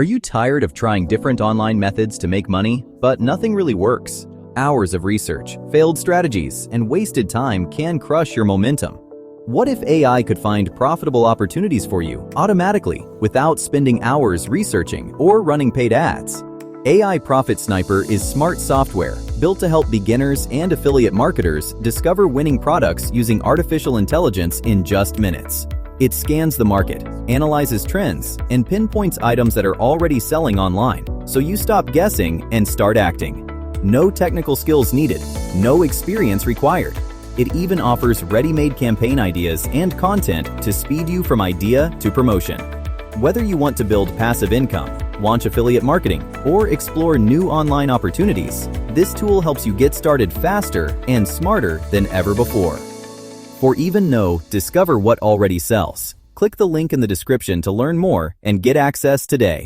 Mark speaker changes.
Speaker 1: Are you tired of trying different online methods to make money, but nothing really works? Hours of research, failed strategies, and wasted time can crush your momentum. What if AI could find profitable opportunities for you automatically without spending hours researching or running paid ads? AI Profit Sniper is smart software built to help beginners and affiliate marketers discover winning products using artificial intelligence in just minutes. It scans the market, analyzes trends, and pinpoints items that are already selling online, so you stop guessing and start acting. No technical skills needed, no experience required. It even offers ready-made campaign ideas and content to speed you from idea to promotion. Whether you want to build passive income, launch affiliate marketing, or explore new online opportunities, this tool helps you get started faster and smarter than ever before. For Even Know, discover what already sells. Click the link in the description to learn more and get access today.